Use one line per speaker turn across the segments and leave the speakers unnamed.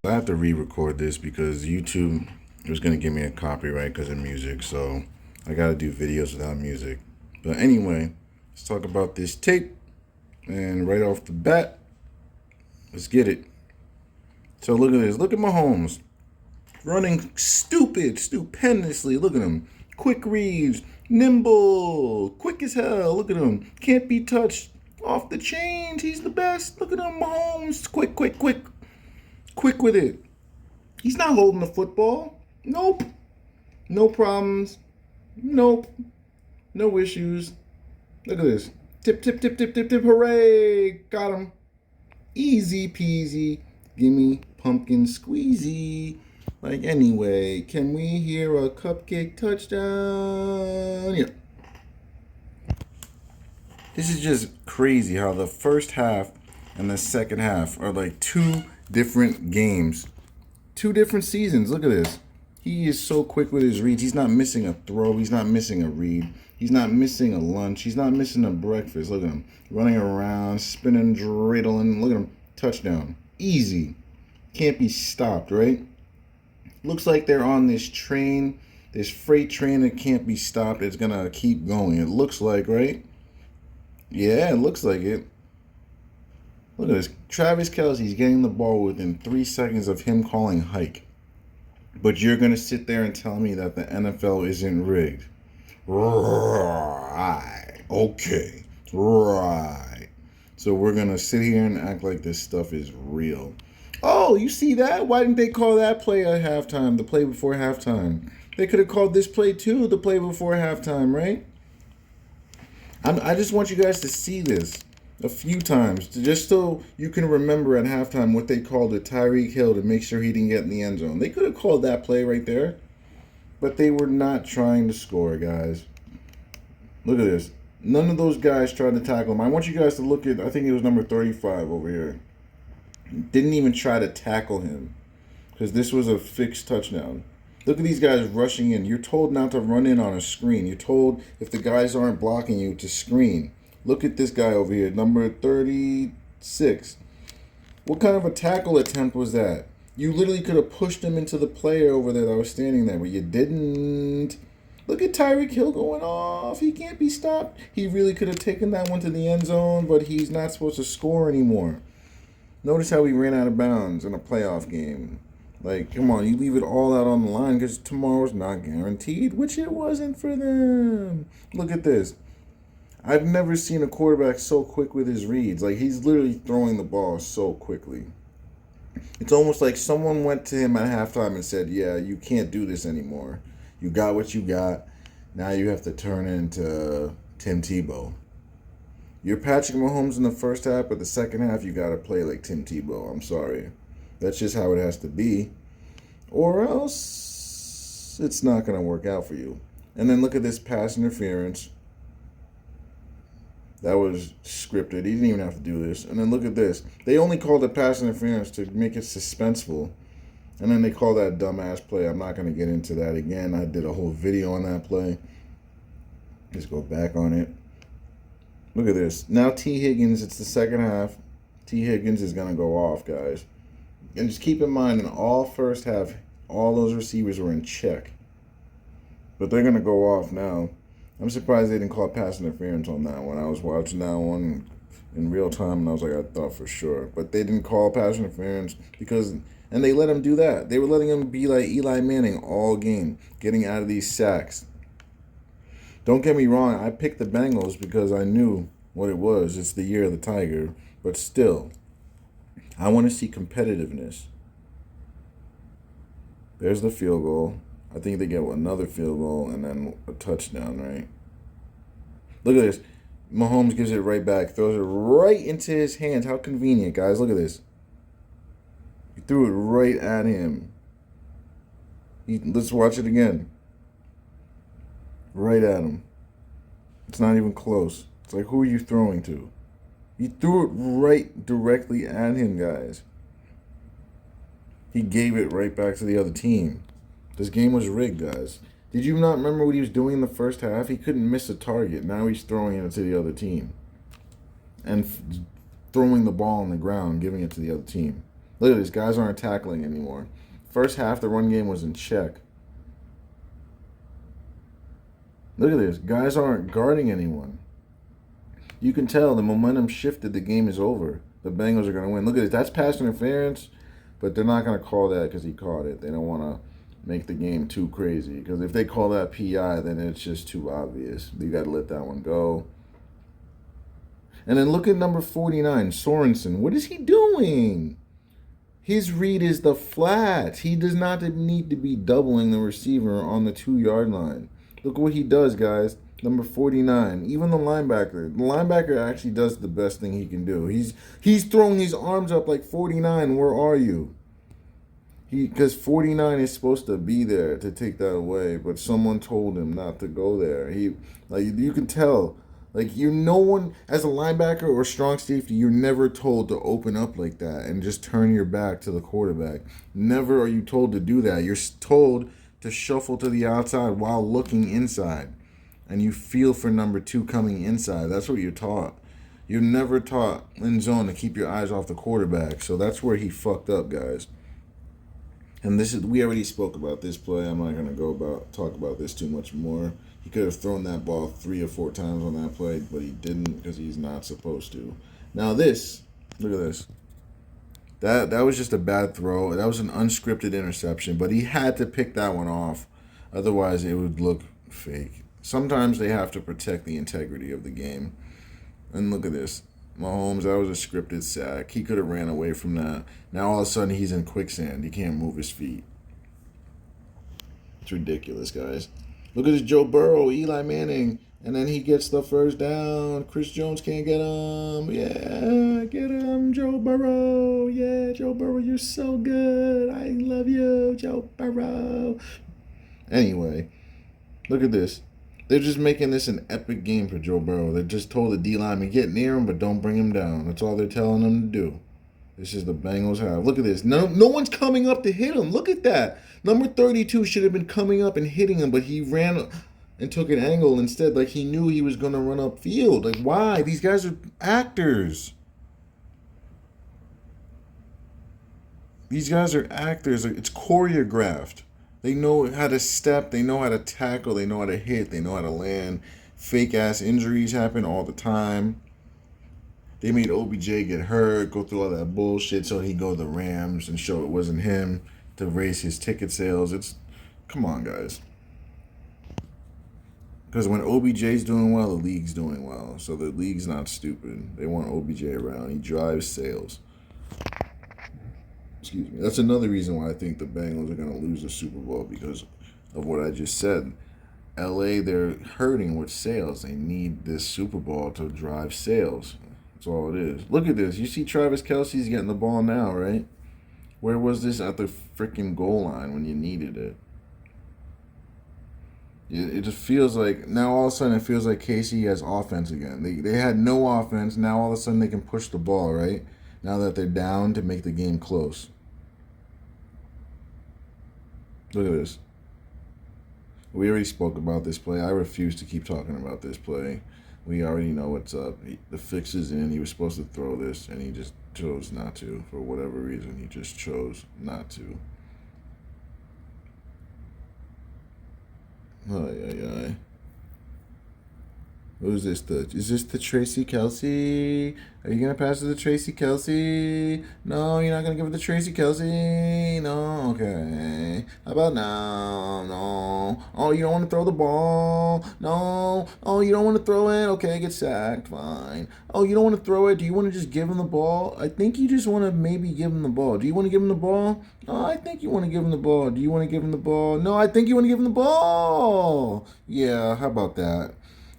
I have to re-record this because YouTube was going to give me a copyright because of music, so I got to do videos without music. But anyway, let's talk about this tape, and right off the bat, let's get it. So look at this. Look at Mahomes running stupendously. Look at him. Quick reads, nimble, quick as hell. Look at him. Can't be touched. Off the chains. He's the best. Look at him, Mahomes. Quick. Quick with it. He's not holding the football. Nope. No problems. Nope. No issues. Look at this. Tip. Hooray. Got him. Easy peasy. Gimme pumpkin squeezy. Like, anyway, can we hear a cupcake touchdown? Yeah. This is just crazy how the first half and the second half are like two different games. Two different seasons. Look at this. He is so quick with his reads. He's not missing a throw. He's not missing a read. He's not missing a lunch. He's not missing a breakfast. Look at him. Running around, spinning, dreidling. Look at him. Touchdown. Easy. Can't be stopped, right? Looks like they're on this train. This freight train that can't be stopped. It's going to keep going. It looks like, right? Yeah, it looks like it. Look at this. Travis Kelce's getting the ball within 3 seconds of him calling hike. But you're going to sit there and tell me that the NFL isn't rigged. Right. Okay. Right. So we're going to sit here and act like this stuff is real. Oh, you see that? Why didn't they call that play at halftime, the play before halftime? They could have called this play too, the play before halftime, right? I just want you guys to see this a few times, just so you can remember at halftime what they called a Tyreek Hill to make sure he didn't get in the end zone. They could have called that play right there, but they were not trying to score, guys. Look at this. None of those guys tried to tackle him. I want you guys to look at, I think it was number 35 over here. Didn't even try to tackle him because this was a fixed touchdown. Look at these guys rushing in. You're told not to run in on a screen. You're told if the guys aren't blocking you to screen. Look at this guy over here, number 36. What kind of a tackle attempt was that? You literally could have pushed him into the player over there that was standing there, but you didn't. Look at Tyreek Hill going off. He can't be stopped. He really could have taken that one to the end zone, but he's not supposed to score anymore. Notice how he ran out of bounds in a playoff game. Like, come on, you leave it all out on the line because tomorrow's not guaranteed, which it wasn't for them. Look at this. I've never seen a quarterback so quick with his reads. Like, he's literally throwing the ball so quickly. It's almost like someone went to him at halftime and said, yeah, you can't do this anymore. You got what you got. Now you have to turn into Tim Tebow. You're Patrick Mahomes in the first half, but the second half you got to play like Tim Tebow. I'm sorry. That's just how it has to be. Or else it's not going to work out for you. And then look at this pass interference. That was scripted. He didn't even have to do this. And then look at this. They only called it pass interference to make it suspenseful. And then they call that dumbass play. I'm not going to get into that again. I did a whole video on that play. Just go back on it. Look at this. Now T. Higgins, it's the second half. T. Higgins is going to go off, guys. And just keep in mind, in all first half, all those receivers were in check. But they're going to go off now. I'm surprised they didn't call pass interference on that one. I was watching that one in real time, and I was like, I thought for sure. But they didn't call pass interference because, and they let him do that. They were letting him be like Eli Manning all game, getting out of these sacks. Don't get me wrong, I picked the Bengals because I knew what it was. It's the year of the Tiger. But still, I want to see competitiveness. There's the field goal. I think they get another field goal and then a touchdown, right? Look at this. Mahomes gives it right back. Throws it right into his hands. How convenient, guys. Look at this. He threw it right at him. Let's watch it again. Right at him. It's not even close. It's like, who are you throwing to? He threw it right directly at him, guys. He gave it right back to the other team. This game was rigged, guys. Did you not remember what he was doing in the first half? He couldn't miss a target. Now he's throwing it to the other team. And throwing the ball on the ground, giving it to the other team. Look at this. Guys aren't tackling anymore. First half, the run game was in check. Look at this. Guys aren't guarding anyone. You can tell the momentum shifted. The game is over. The Bengals are going to win. Look at this. That's pass interference, but they're not going to call that because he caught it. They don't want to make the game too crazy, because if they call that PI, then it's just too obvious. You got to let that one go. And then look at number 49, Sorensen. What is he doing? His read is the flat. He does not need to be doubling the receiver on the 2-yard line. Look what he does, guys. Number 49. Even the linebacker. The linebacker actually does the best thing he can do. He's throwing his arms up like, 49, where are you? Because 49 is supposed to be there to take that away, but someone told him not to go there. You can tell. You're no one, as a linebacker or strong safety, you're never told to open up like that and just turn your back to the quarterback. Never are you told to do that. You're told to shuffle to the outside while looking inside. And you feel for number 2 coming inside. That's what you're taught. You're never taught in zone to keep your eyes off the quarterback. So that's where he fucked up, guys. And we already spoke about this play. I'm not going to talk about this too much more. He could have thrown that ball 3 or 4 times on that play, but he didn't because he's not supposed to. Now look at this. That was just a bad throw. That was an unscripted interception, but he had to pick that one off. Otherwise, it would look fake. Sometimes they have to protect the integrity of the game. And look at this. Mahomes, that was a scripted sack. He could have ran away from that. Now all of a sudden he's in quicksand. He can't move his feet. It's ridiculous, guys. Look at this Joe Burrow, Eli Manning, and then he gets the first down. Chris Jones can't get him. Yeah, get him, Joe Burrow. Yeah, Joe Burrow, you're so good. I love you, Joe Burrow. Anyway, look at this. They're just making this an epic game for Joe Burrow. They just told the D-lineman, get near him, but don't bring him down. That's all they're telling him to do. This is the Bengals have. Look at this. No one's coming up to hit him. Look at that. Number 32 should have been coming up and hitting him, but he ran and took an angle instead. He knew he was going to run upfield. Why? These guys are actors. These guys are actors. It's choreographed. They know how to step. They know how to tackle. They know how to hit. They know how to land. Fake-ass injuries happen all the time. They made OBJ get hurt, go through all that bullshit so he'd go to the Rams and show it wasn't him to raise his ticket sales. Come on, guys. Because when OBJ's doing well, the league's doing well. So the league's not stupid. They want OBJ around. He drives sales. Excuse me. That's another reason why I think the Bengals are going to lose the Super Bowl, because of what I just said. LA, they're hurting with sales. They need this Super Bowl to drive sales. That's all it is. Look at this. You see Travis Kelce's getting the ball now, right? Where was this at the freaking goal line when you needed it? It just feels like, now all of a sudden it feels like KC has offense again. They had no offense. Now all of a sudden they can push the ball, right? Now that they're down, to make the game close. Look at this. We already spoke about this play. I refuse to keep talking about this play. We already know what's up. The fix is in. He was supposed to throw this, and he just chose not to. For whatever reason, he just chose not to. Ay. Who's this? Is this the Tracy Kelce? Are you going to pass it to Tracy Kelce? No, you're not going to give it to Tracy Kelce? No? Okay. How about now? No. Oh, you don't want to throw the ball? No. Oh, you don't want to throw it? Okay, get sacked. Fine. Oh, you don't want to throw it? Do you want to just give him the ball? I think you just want to maybe give him the ball. Do you want to give him the ball? No, I think you want to give him the ball. Do you want to give him the ball? No, I think you want to give him the ball. Yeah, how about that?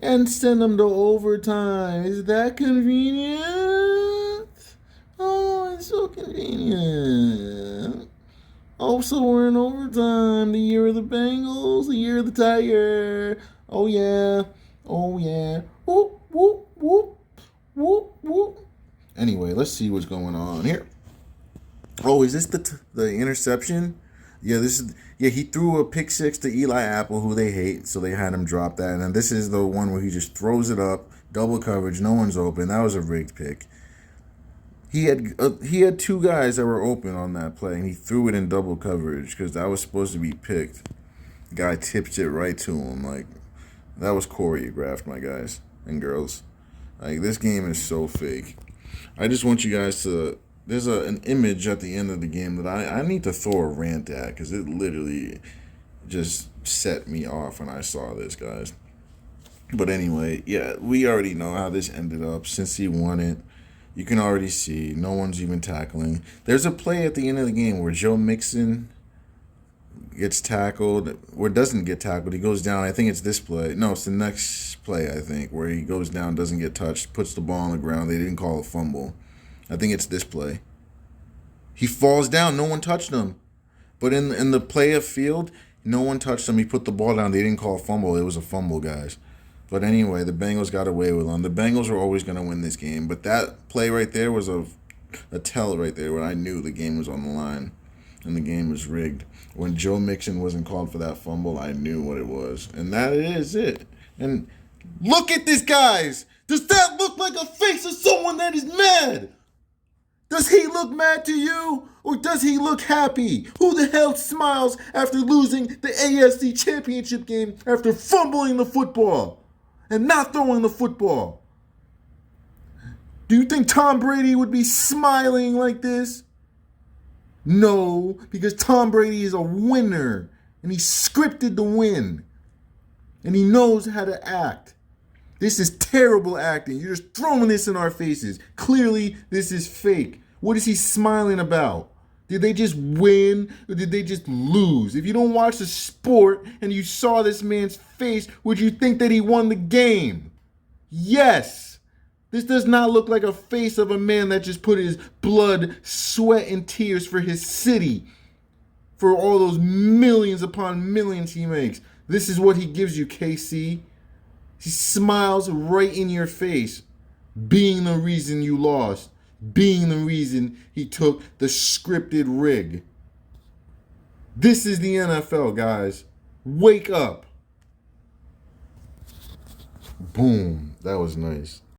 And send them to overtime. Is that convenient? Oh, it's so convenient. Oh, so we're in overtime. The year of the Bengals, the year of the Tiger. Oh, yeah. Oh, yeah. Whoop, whoop, whoop, whoop, whoop. Anyway, let's see what's going on here. Oh, is this the interception? Yeah, he threw a pick six to Eli Apple, who they hate, so they had him drop that. And then this is the one where he just throws it up, double coverage, no one's open. That was a rigged pick. He had two guys that were open on that play, and he threw it in double coverage because that was supposed to be picked. The guy tipped it right to him. Like, that was choreographed, my guys and girls. Like, this game is so fake. I just want you guys to. There's an image at the end of the game that I need to throw a rant at because it literally just set me off when I saw this, guys. But anyway, yeah, we already know how this ended up. Since he won it, you can already see no one's even tackling. There's a play at the end of the game where Joe Mixon gets tackled, or doesn't get tackled. He goes down. I think it's this play. No, it's the next play, I think, where he goes down, doesn't get touched, puts the ball on the ground. They didn't call a fumble. I think it's this play. He falls down. No one touched him. But in the play of field, no one touched him. He put the ball down. They didn't call a fumble. It was a fumble, guys. But anyway, the Bengals got away with them. The Bengals were always going to win this game. But that play right there was a tell right there where I knew the game was on the line and the game was rigged. When Joe Mixon wasn't called for that fumble, I knew what it was. And that is it. And look at this, guys. Does that look like a face of someone that is mad? Does he look mad to you? Or does he look happy? Who the hell smiles after losing the AFC Championship game after fumbling the football and not throwing the football? Do you think Tom Brady would be smiling like this? No, because Tom Brady is a winner and he scripted the win and he knows how to act. This is terrible acting. You're just throwing this in our faces. Clearly, this is fake. What is he smiling about? Did they just win or did they just lose? If you don't watch the sport and you saw this man's face, would you think that he won the game? Yes. This does not look like a face of a man that just put his blood, sweat, and tears for his city, for all those millions upon millions he makes. This is what he gives you, KC. He smiles right in your face, being the reason you lost, being the reason he took the scripted rig. This is the NFL, guys. Wake up. Boom. That was nice.